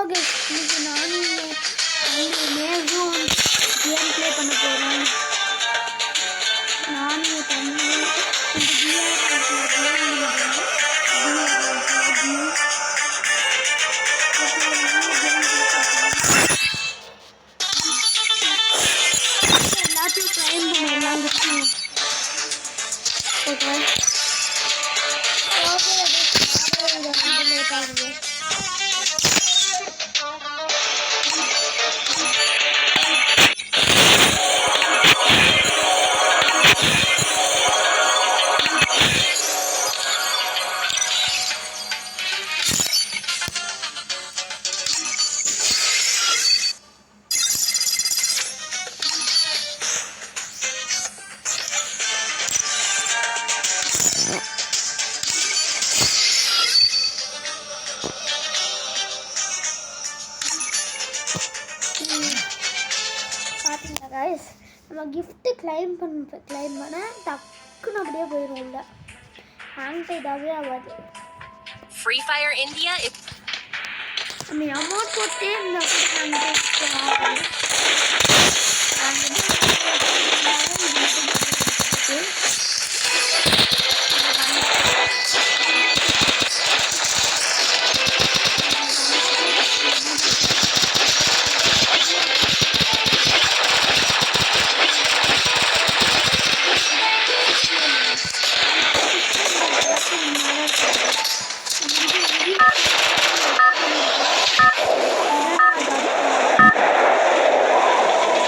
Okay இன்னைக்கு நானும் மேலும் கேம் ப்ளே பண்ண போகிறேன். நானும் தண்ணி எல்லாத்தையும் ட்ரைன் பண்ணலாம். ஓகே லேட் ஆகுது. பார்த்தீங்களா கைஸ், நம்ம கிஃப்ட்டு கிளைம் பண்ண டக்குன்னு அப்படியே போயிடும். உள்ள ஹேங் இதாகவே ஆகாது. Free Fire India நம்ம அமௌண்ட் போட்டே இருந்தால்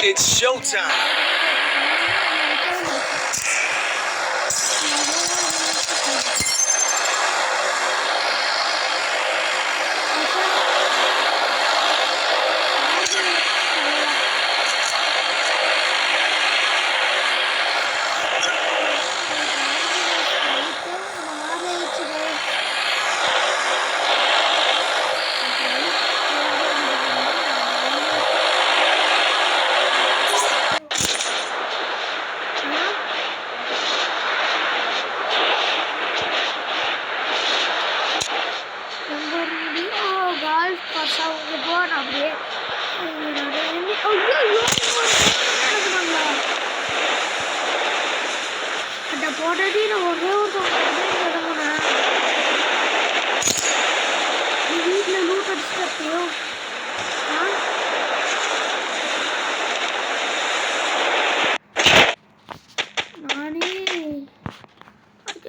It's showtime. அப்படியே அந்த போட்டடி நான் ஒரே ஒரு வீட்டில் லூட் அடிச்சுட்டப்போ நானே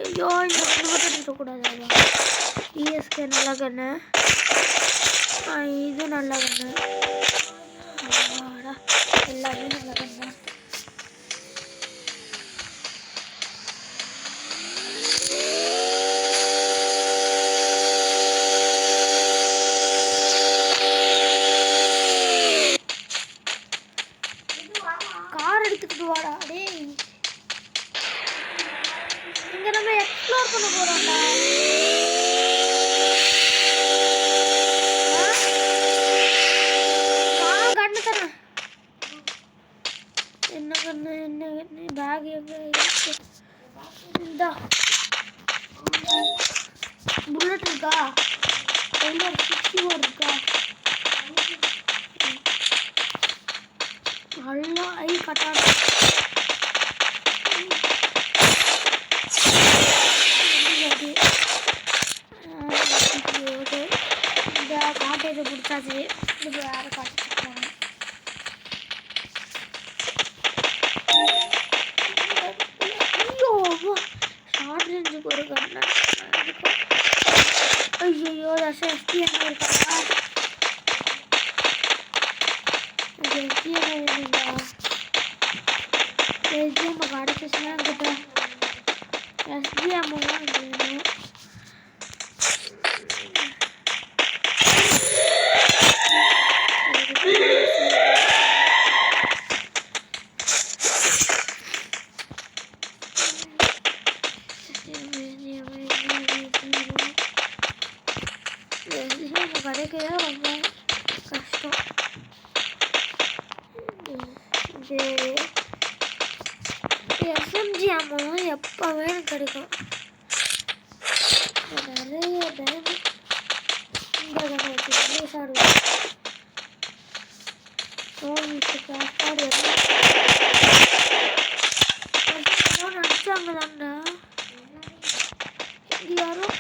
ஐயோ இந்த கண்ணு மட்டும் அடிக்கக்கூடாது. இஎஸ்கே நல்ல கண்ணு, இது நல்ல கண்ணு, எல்லாமே நல்ல கண்ணு. கார் எடுத்துக்கிட்டு வாடா டேய், இங்க நம்ம எக்ஸ்ப்ளோர் பண்ண போறோம்டா. என்ன பேக் எங்க இருக்கு? இந்தா புல்லட் இருக்கா? எங்க 64 இருக்கா? நல்லா ஐ கட்டாட இந்த காட்டேஜை பிடிச்சாச்சு. இது வேறு காட்டு ஷார்ட் ரேஞ்சுக்கு ஒரு கண்ணா. ஐயோ எஸ்டிஎம் இருக்கா? எஸ்டிஎம் வேணுங்களா? எஸ்டிஎம் கிடச்சிச்சுன்னா என்கிட்ட எஸ்டிஎம் வேணும். கிடைக்கவே ரொம்ப கஷ்டம். எஸ்எம்ஜி அம்மாவும் எப்போவே எனக்கு கிடைக்கும். நிறைய டைம் இந்த கண்ணை வச்சு இங்கிலீஷ் ஆடுவேன். நடிச்சாங்க தாண்டா யாரும்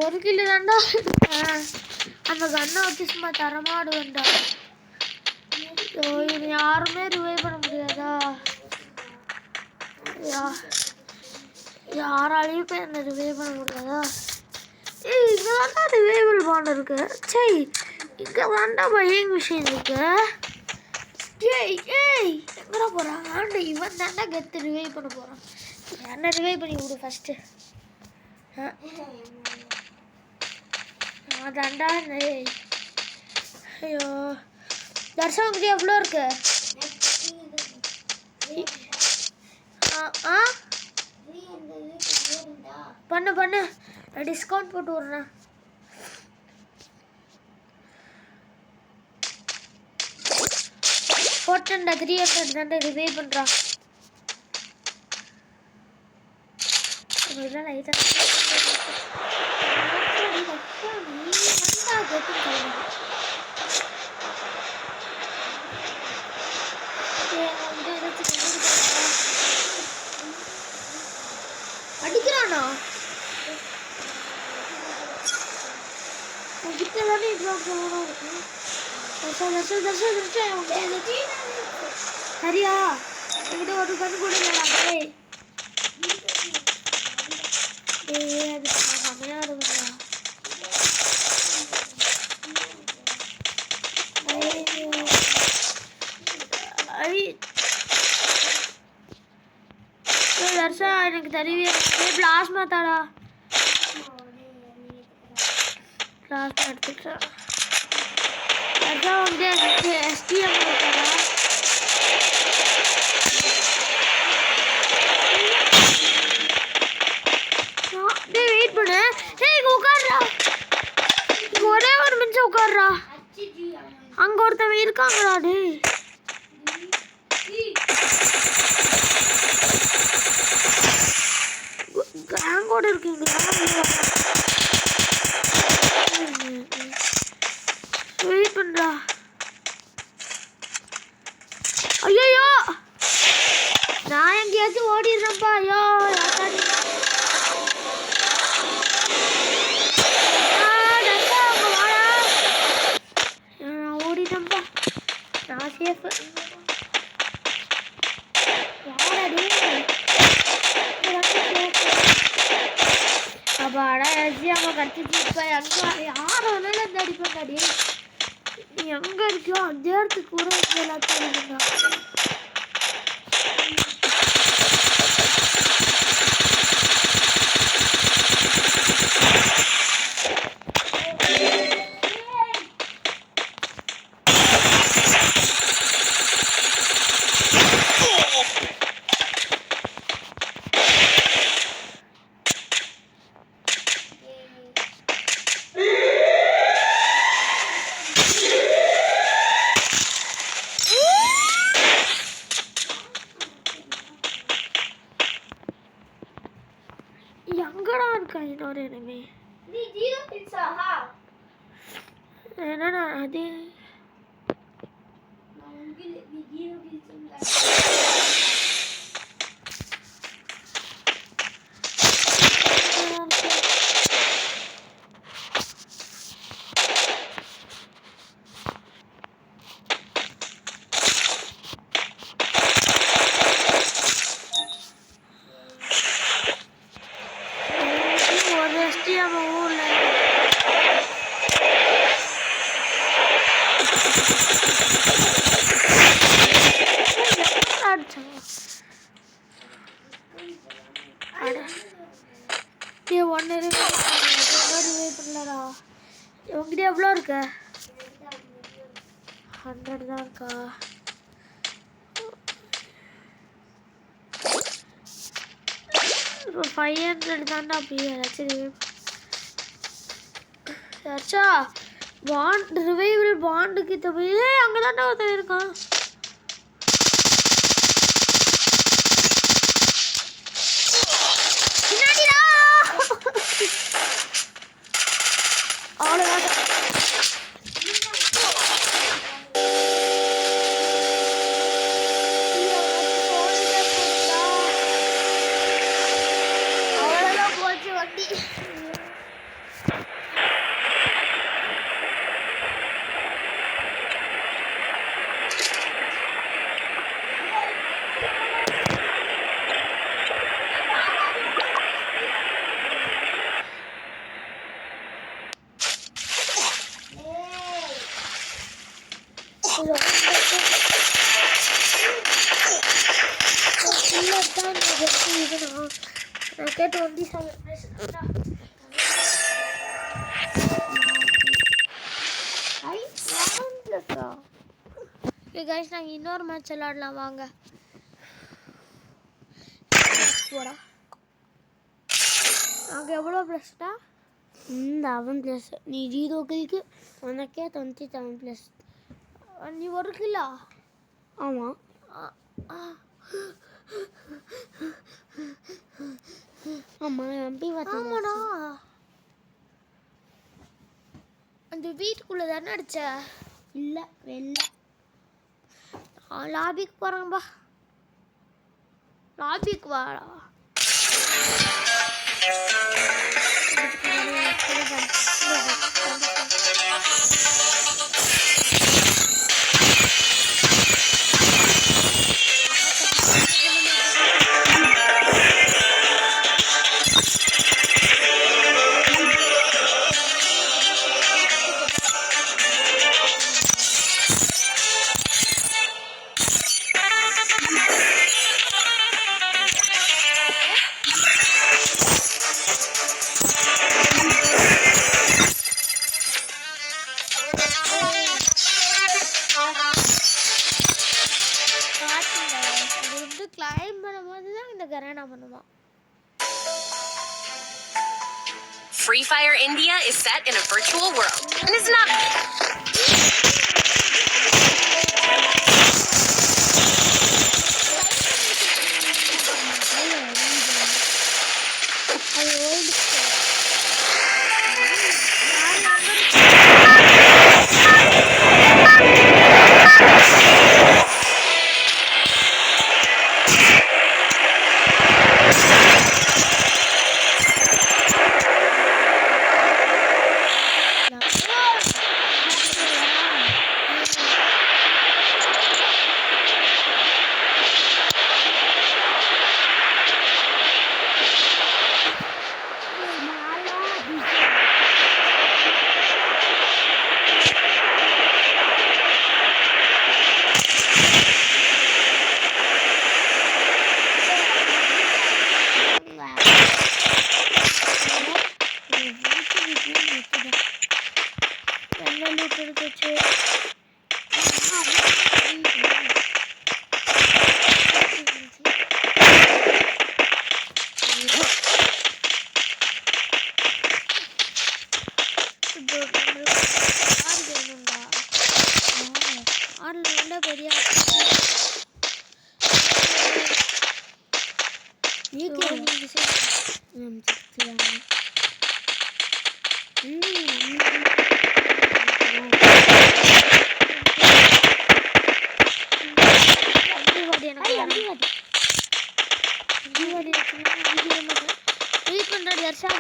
ஒரு கிலோ தாண்டா அந்த கண்ணை வச்சு சும்மா தரமாடுவேன்டா. இது யாருமே ரிவைவ் பண்ண முடியாதா? யாராலையும் போய் என்ன ரிவைவ் பண்ண முடியாதா? இங்கே தாண்டா ரிவைவல் பாண்ட் இருக்கு. சரி இங்கே தாண்டா பையிங் மிஷின் இருக்கு. எங்கடா போகிறான்? ஆண்டு இவன் தாண்டா கெத்து ரிவைவ் பண்ண போகிறான். என்ன ரிவைவ் பண்ணி விடு ஃபஸ்ட்டு. அதாண்டா. ஐயோ தர்ஷனுக்கு எவ்வளோ இருக்கு? பண்ணு பண்ணு, நான் டிஸ்கவுண்ட் போட்டு விட்றேன். போட்டேன்டா 300 தாண்டா ரிவைவ் பண்ணுறான். லைட்டாக அடிக்கிறானா? உங்ககிட்ட தானே இவ்வளோ இருக்கும். சரியா என்கிட்ட ஒரு கண்ணு கூட இல்லைடா. அது செம்மையா இருக்குங்களா? தர்ஷா எனக்கு தருவியா? பிளாஸ்மா தாடா. பிளாஸ்மா எடுத்துட்டேன். தர்ஷா வந்து எஸ்டிஎம் தாடா. வெயிட் பண்ணு. இங்க உட்கார்றா. ஒரே ஒரு நிமிஷம் உட்கார்றா. அங்க ஒருத்தவன் இருக்காங்கடா. டேய் கேங்கோட இருக்கீங்களா? வெயிட் பண்றா. ஐயோ நான் எங்கேயாச்சும் ஓடிடுறேன்ப்பா. ஐயோ நான் ஓடிட்டேன்ப்பா. நான் சேஃபு. அப்பாடா எஸ்ஜி அம்மா கடிச்சிச்சு. இப்போ எங்கே யார் வேணாலும் இந்த அடிப்பேன்டாடி. நீ எங்கே இருக்கியோ அந்த இடத்துக்கு கூட எல்லாத்தையும் இருந்தா. எங்கடா இருக்கா இன்னொரு enemy? என்னடா அது? எவ்வளோ இருக்கு? 100 தான் இருக்கா? ஒரு 500 தாண்டா அப்படியே சரி. சர்ச்சா பாண்ட் ரிவைவல் பாண்டுக்கு போய் அங்கே தாண்டா ஒருத்தன் இருக்கான். நாங்கள் இன்னொரு மேட்ச் விளாடலாம் வாங்க. போடா நாங்கள் எவ்வளோ ப்ளஸ்டா? 11 ப்ளஸ். நீ 0 கில்க்கு உனக்கே 27 ப்ளஸ். நீ 1 கில்லா? ஆமாம். ஆமாம் எம்பி ஆமாடா. அந்த வீட்டுக்குள்ளே தானே அடிச்ச? இல்லை வெளில. லாபிக்கு போகிறாங்கப்பா. லாபிக்கு வாடா. Free Fire India is set in a virtual world and is not.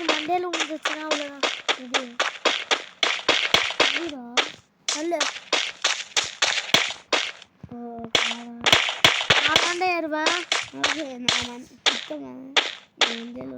மண்டேல உந்துச்சுன்னா அவ்வளோதான். இது அல்ல நான் தாண்டே ஏறுவேன். நான் சுத்தமாக மண்டேல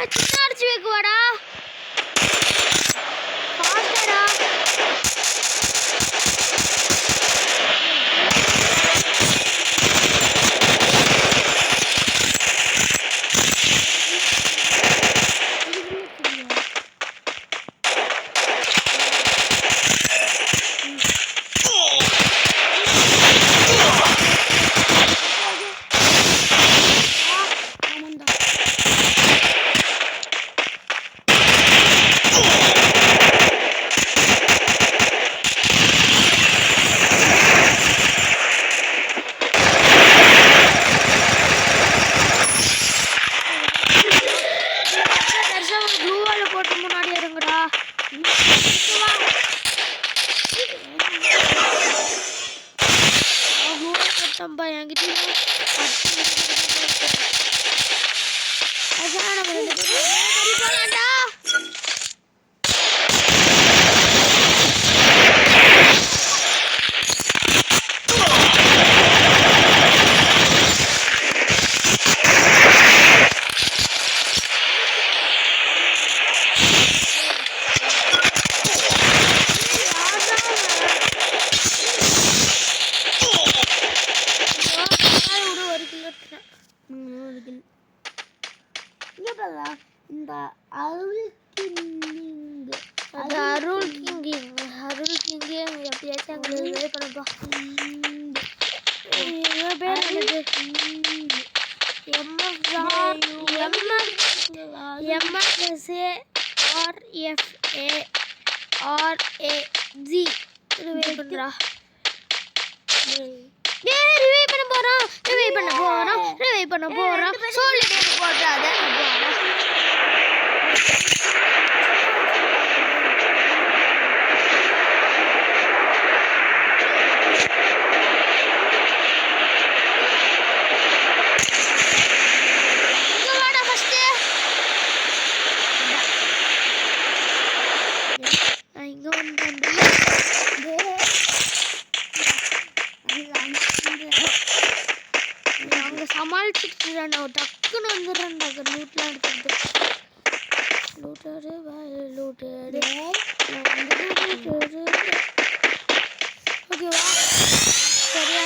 சின்ன அடிச்சு வைக்குவாடா பாஸ்டரா போட்டு முன்னாடி இருங்கடா போட்டம்பா என்கிட்ட இந்த அருள் கிங் எப்படியாச்சும் அங்கே வே பண்ணப்பா பேர் MSARFARAG ரிவே பண்றா ரிவே பண்ண போறோம் சொல்லிட்டே போடாத சமாளிச்சுட்டு நான் டக்குன்னு வந்துடுறேன்டா லூட்லாம் எடுத்துட்டு லூட்டரு ஓகேவா சரியா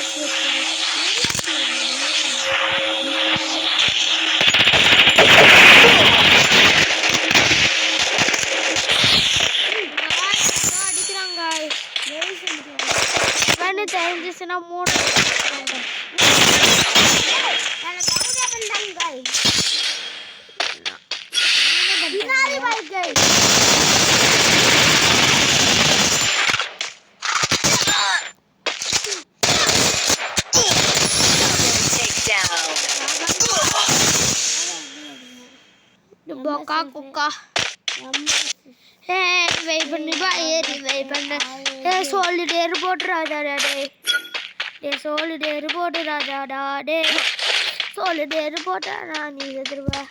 அடிக்கிறாங்க வேணு தெரிஞ்சிச்சுன்னா மூணு boka kuka வெயிட் பண்ணி பா ஏறி வெயிட் பண்ண சோலிடேர் போட்டு ராஜாடா டே சோலிடேர் போட்டு ராஜாடா டே சோலிடேர் போட்டா நான் நீ எதிர்வா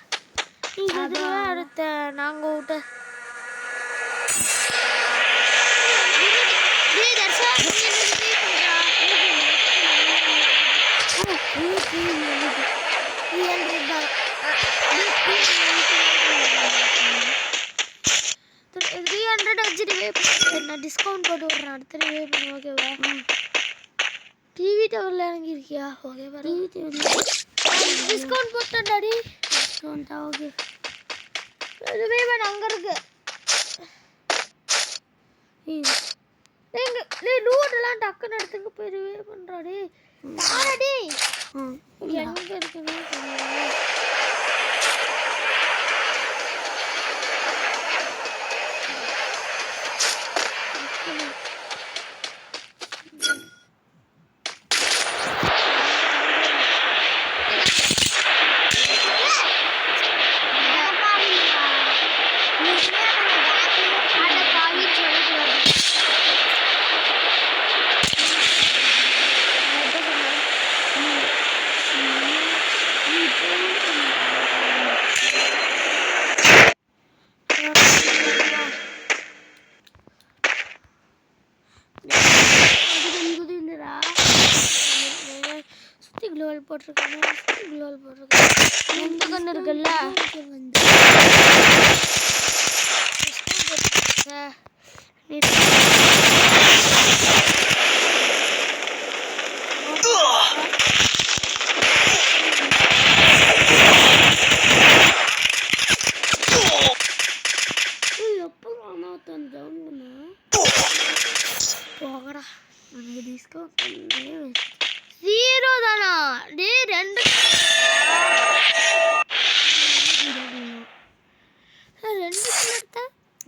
அடுத்த நாங்க விட்ட நான் டிஸ்கவுண்ட் போட்டு விட்றேன் அடுத்த ரிவே பண்ணு ஓகேவா டிவி டவரில் இறங்கியிருக்கியா ஓகேவா டிவி டவர் டிஸ்கவுண்ட் போட்டேன்டாடி டிஸ்கவுண்டா ஓகே ரிவே பண்ண அங்கே இருக்கு லூட்டெல்லாம் டக்குன்னு எடுத்துங்க போய் ரிவே பண்ணுறாடி ஆடாடி எங்கே இருக்குன்னு போட்டிருக்கேன் குளோல் போட்டிருக்கேன் 2 கன்று இருக்குல்ல போகடா நமக்கு டிஸ்கவுண்ட் ஜீரோ தானா டே 2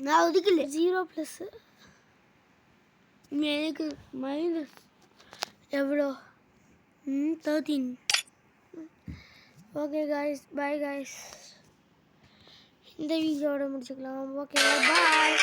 நான் ஒதுக்கல 0 ப்ளஸ் எனக்கு மைனஸ் எவ்வளோ 13 ஓகே காய்ஸ் பை காய்ஸ் இந்த வீடியோட முடிச்சுக்கலாம் ஓகே பாய்